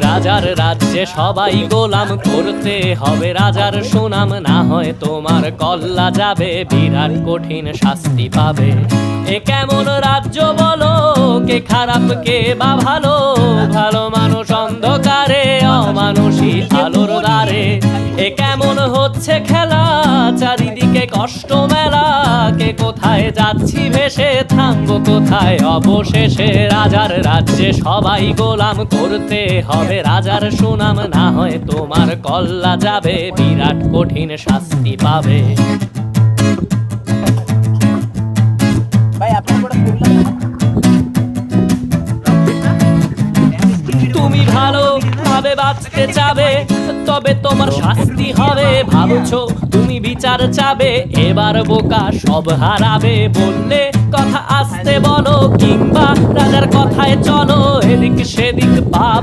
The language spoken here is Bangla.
রাজার রাজ্যে সবাই গোলাম, করতে হবে রাজার সুনাম, না হয় তোমার কল্লা যাবে, বিরাট কঠিন শাস্তি পাবে। এ কেমন রাজ্য বলো, কে খারাপ কে বা ভালো, ভালো মানুষ অন্ধকারে, অমানুষী আলোর দ্বারে। এ কেমন হচ্ছে খেলা, চারিদিকে কষ্ট মেলা, কে কোথায় যাচ্ছি ভেসে, থামবো কোথায় অবশেষে। রাজার রাজ্যে সবাই গোলাম, করতে হবে রাজার সুনাম, না হয় তোমার কল্লা যাবে, বিরাট কঠিন শাস্তি পাবে। তুমি ভালো ভাবে বাঁচতে চাবে, তবে তোমার শাস্তি হবে। ভাবছো তুমি বিচার চাবে, এবার বোকা সব হারাবে। বললে কথা আসতে বলো, কিংবা রাজার কথায় চলো, এদিক সেদিক ভাব